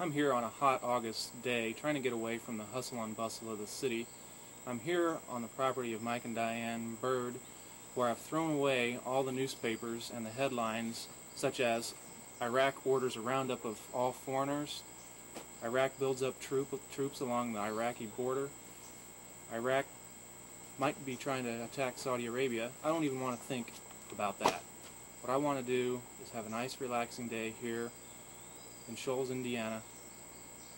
I'm here on a hot August day trying to get away from the hustle and bustle of the city. I'm here on the property of Mike and Diane Bird, where I've thrown away all the newspapers and the headlines such as Iraq orders a roundup of all foreigners, Iraq builds up troops along the Iraqi border, Iraq might be trying to attack Saudi Arabia. I don't even want to think about that. What I want to do is have a nice relaxing day here in Shoals, Indiana.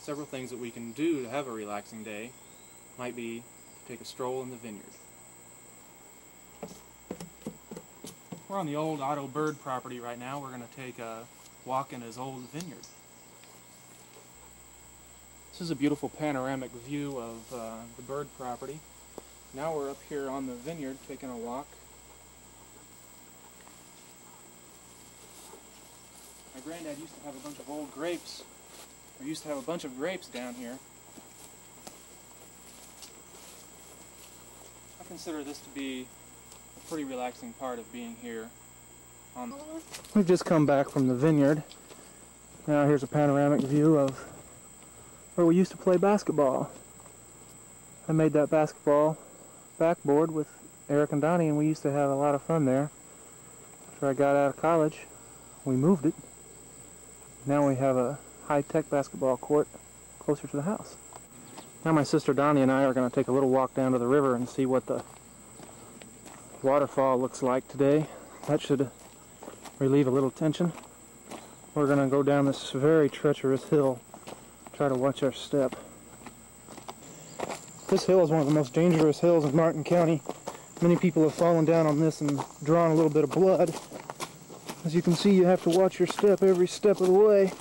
Several things that we can do to have a relaxing day might be to take a stroll in the vineyard. We're on the old Otto Bird property right now. We're going to take a walk in his old vineyard. This is a beautiful panoramic view of the Bird property. Now we're up here on the vineyard taking a walk. My granddad used to have a bunch of old grapes. We used to have a bunch of grapes down here. I consider this to be a pretty relaxing part of being here. We've just come back from the vineyard. Now here's a panoramic view of where we used to play basketball. I made that basketball backboard with Eric and Donnie, and we used to have a lot of fun there. After I got out of college, we moved it. Now we have a high-tech basketball court closer to the house. Now my sister Donnie and I are going to take a little walk down to the river and see what the waterfall looks like today. That should relieve a little tension. We're going to go down this very treacherous hill, try to watch our step. This hill is one of the most dangerous hills in Martin County. Many people have fallen down on this and drawn a little bit of blood. As you can see, you have to watch your step every step of the way.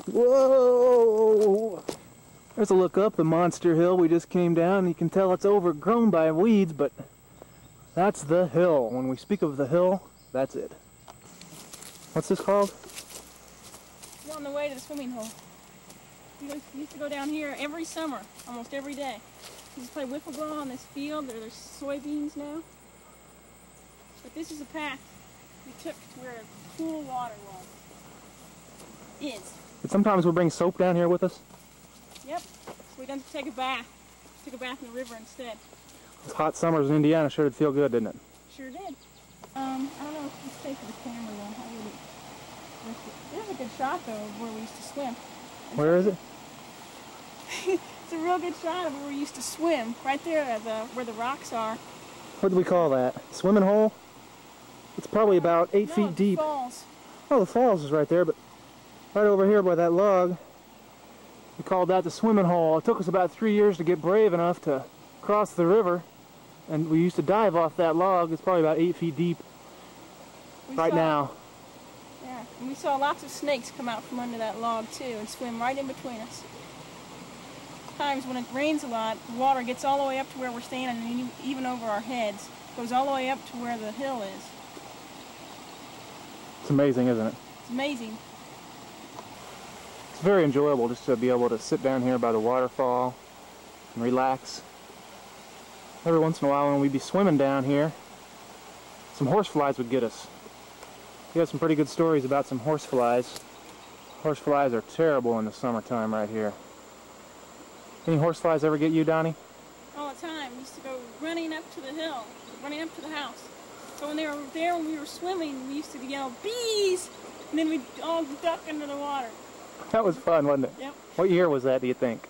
Whoa! There's a look up the monster hill we just came down, and you can tell it's overgrown by weeds, but that's the hill. When we speak of the hill, that's it. What's this called? We're on the way to the swimming hole. We used to go down here every summer, almost every day. We used to play wiffle ball on this field. There's soybeans now. But this is a path we took to where cool water is. And sometimes we'll bring soap down here with us. Yep. So we done to take a bath. Took a bath in the river instead. Those hot summers in Indiana sure did feel good, didn't it? Sure did. I don't know if it's safe for the camera though. I wouldn't risk it. There's a good shot though of where we used to swim. Where is it? It's a real good shot of where we used to swim. Right there at where the rocks are. What do we call that? Swimming hole? It's probably about 8 feet deep. The falls. Oh, the falls is right there, but right over here by that log, we called that the swimming hole. It took us about 3 years to get brave enough to cross the river, and we used to dive off that log. It's probably about 8 feet deep now. Yeah, and we saw lots of snakes come out from under that log too and swim right in between us. Times when it rains a lot, the water gets all the way up to where we're standing and even over our heads. It goes all the way up to where the hill is. It's amazing, isn't it? It's amazing. It's very enjoyable just to be able to sit down here by the waterfall and relax. Every once in a while when we'd be swimming down here, some horseflies would get us. We have some pretty good stories about some horseflies. Horseflies are terrible in the summertime right here. Any horseflies ever get you, Donnie? All the time. We used to go running up to the hill, running up to the house. So when they were there, when we were swimming, we used to yell, "Bees!" And then we'd all duck into the water. That was fun, wasn't it? Yep. What year was that, do you think?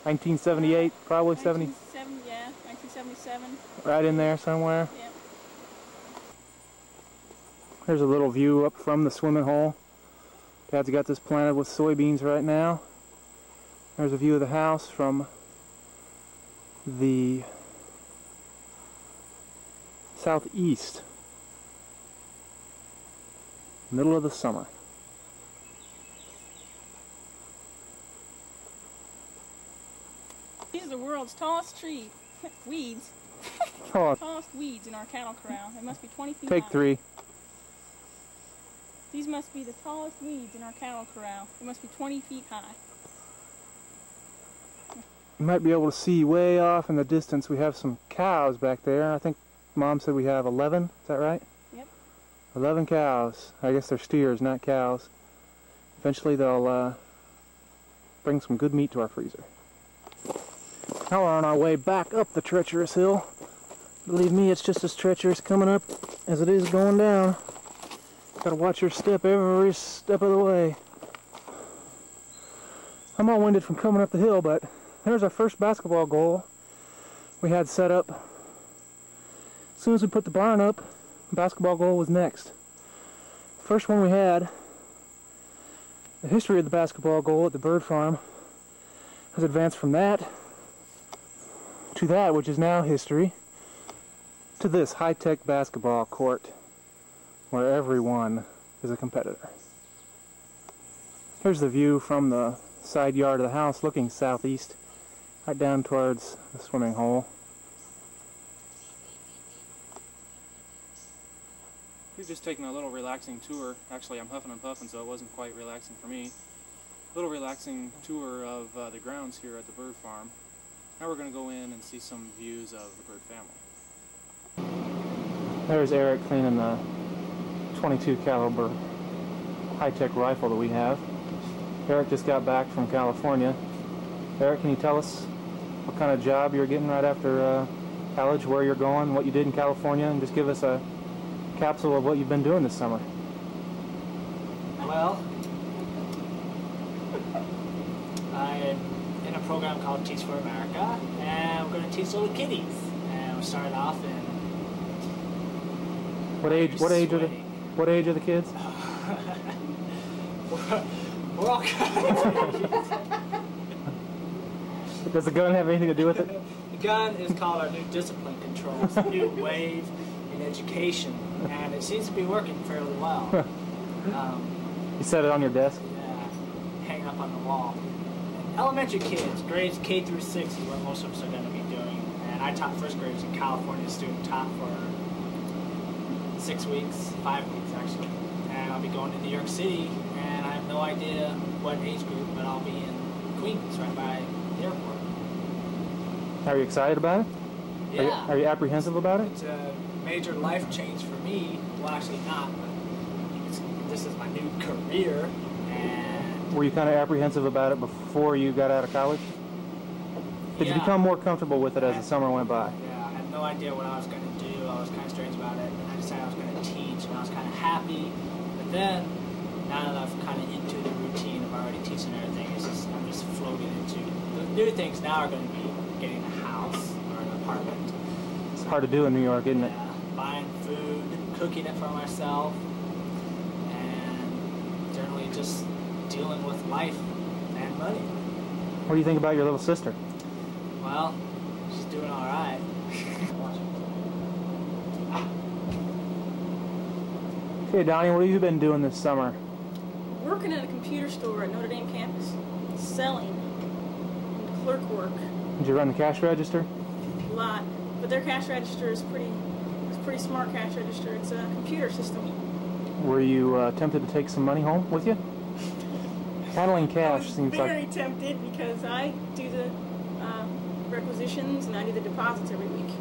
1978, probably 70? 1977. Right in there somewhere? Yep. There's a little view up from the swimming hole. Dad's got this planted with soybeans right now. There's a view of the house from the southeast. Middle of the summer. These are the world's tallest tree weeds. Oh. Tallest weeds in our cattle corral. They must be 20 feet Take high. 3. These must be the tallest weeds in our cattle corral. They must be 20 feet high. You might be able to see way off in the distance we have some cows back there. I think Mom said we have 11, is that right? Yep. 11 cows. I guess they're steers, not cows. Eventually they'll bring some good meat to our freezer. Now we're on our way back up the treacherous hill. Believe me, it's just as treacherous coming up as it is going down. Gotta watch your step every step of the way. I'm all winded from coming up the hill, but there's our first basketball goal we had set up. As soon as we put the barn up, basketball goal was next. First one we had, the history of the basketball goal at the bird farm has advanced from that to that, which is now history, to this high-tech basketball court where everyone is a competitor. Here's the view from the side yard of the house looking southeast, right down towards the swimming hole. We've just taken a little relaxing tour. Actually, I'm huffing and puffing, so it wasn't quite relaxing for me. A little relaxing tour of the grounds here at the bird farm. Now we're going to go in and see some views of the bird family. There's Eric cleaning the 22 caliber high-tech rifle that we have. Eric just got back from California. Eric, can you tell us what kind of job you're getting right after college, where you're going, what you did in California, and just give us a capsule of what you've been doing this summer? Well, I'm in a program called Teach for America, and we're going to teach little kiddies. And we started off in what age are the kids? we're all kinds of kids. Does the gun have anything to do with it? The gun is called our new discipline control. It's a new wave in education, and it seems to be working fairly well. You set it on your desk? Yeah, hang up on the wall. Elementary kids, grades K through 6 is what most of us are going to be doing. And I taught first graders in California, student taught for 6 weeks, 5 weeks actually. And I'll be going to New York City, and I have no idea what age group, but I'll be in Queens, right by the airport. Are you excited about it? Yeah. Are you apprehensive about it? It's a major life change for me. Well, actually not, but this is my new career. And were you kind of apprehensive about it before you got out of college? Did you become more comfortable with it as the summer went by? Yeah, I had no idea what I was going to do. I was kind of strange about it, and I decided I was going to teach, and I was kind of happy. But then, now that I'm kind of into the routine of already teaching everything, I'm just floating into the new things. Now are going to be getting a house or an apartment. It's hard to do in New York, isn't it? Buying food, cooking it for myself, and generally just dealing with life and money. What do you think about your little sister? Well, she's doing all right. Okay, Donnie, what have you been doing this summer? Working at a computer store at Notre Dame campus, selling and clerk work. Did you run the cash register? A lot, but their cash register is pretty smart cash register. It's a computer system. Were you tempted to take some money home with you? Handling cash seems like... very tempted because I do the requisitions and I do the deposits every week.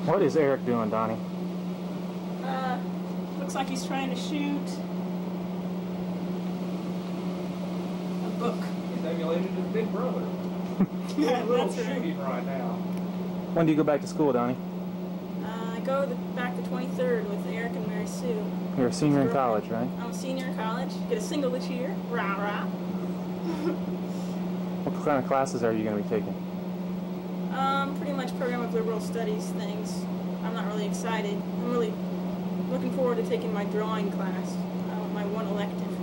What is Eric doing, Donnie? Looks like he's trying to shoot a book. He's emulated his big brother. Yeah, a little that's right. shooting right now. When do you go back to school, Donnie? I go back the 23rd with Eric and Mary Sue. You're a senior in college, right? I'm a senior in college. Get a single this year. Rah, rah. What kind of classes are you going to be taking? Pretty much program of liberal studies things. I'm not really excited. I'm really looking forward to taking my drawing class, my one elective.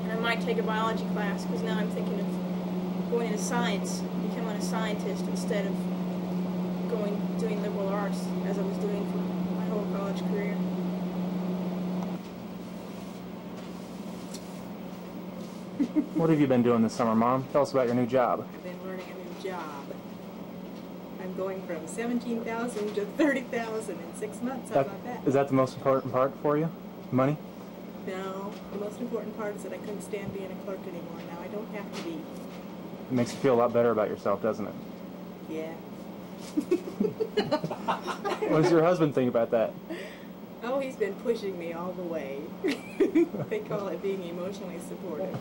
And I might take a biology class because now I'm thinking of going into science, becoming a scientist instead of doing liberal arts as I was doing for my whole college career. What have you been doing this summer, Mom? Tell us about your new job. I've been learning a new job. I'm going from 17,000 to 30,000 in 6 months. How about that? Is that the most important part for you? Money? No, the most important part is that I couldn't stand being a clerk anymore. Now I don't have to be. It makes you feel a lot better about yourself, doesn't it? Yeah. What does your husband think about that? Oh, he's been pushing me all the way. They call it being emotionally supportive.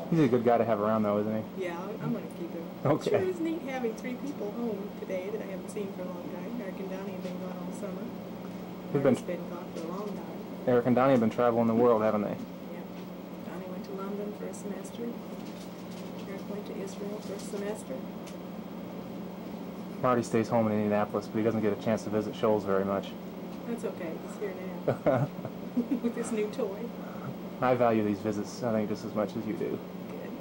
He's a good guy to have around, though, isn't he? Yeah, I'm going to keep him. Okay. It sure is neat having 3 people home today that I haven't seen for a long time. Eric and Donnie have been gone all summer. Marty's been gone for a long time. Eric and Donnie have been traveling the world, haven't they? Yeah. Donnie went to London for a semester. Eric went to Israel for a semester. Marty stays home in Indianapolis, but he doesn't get a chance to visit Shoals very much. That's okay. He's here now. With his new toy. I value these visits, I think, just as much as you do. Good.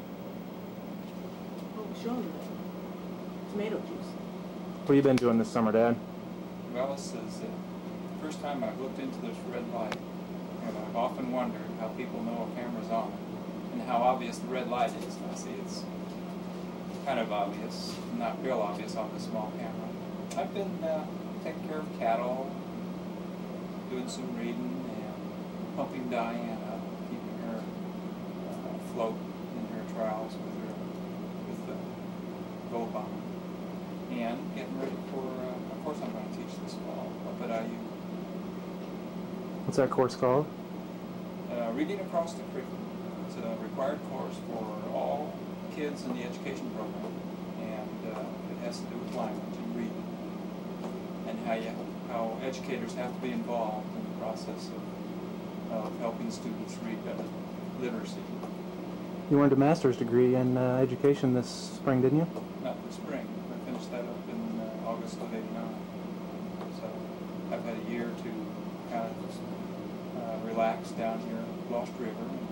Oh, show me that. Tomato juice. What have you been doing this summer, Dad? Well, this is the first time I've looked into this red light, and I've often wondered how people know a camera's on and how obvious the red light is. I see it's kind of obvious, not real obvious on the small camera. I've been taking care of cattle, doing some reading, and pumping Diana, keeping her afloat in her trials with the gold bond, and getting ready for a course I'm going to teach this fall up at IU. What's that course called? Reading Across the Curriculum. It's a required course for all kids in the education program, and it has to do with language and reading, and how educators have to be involved in the process of helping students read literacy. You earned a master's degree in education this spring, didn't you? Not this spring. I finished that up in August of '89. So I've had a year to kind of relax down here at Lost River and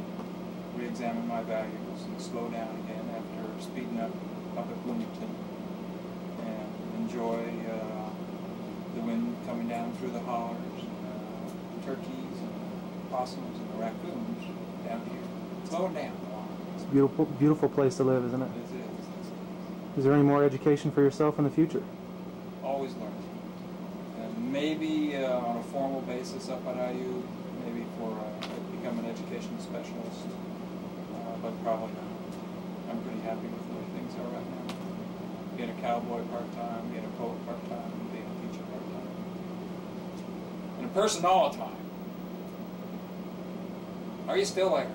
re-examine my values and slow down again after speeding up at Bloomington and enjoy the wind coming down through the hollers, the turkeys and the possums and the raccoons down here. Slowing down a lot. It's a beautiful, beautiful place to live, isn't it? It is. Is there any more education for yourself in the future? Always learning. And maybe on a formal basis up at IU, maybe for become an education specialist, but probably not. I'm pretty happy with the way things are right now. Being a cowboy part-time, being a poet part-time, being a teacher part-time. And a person all the time. Are you still there?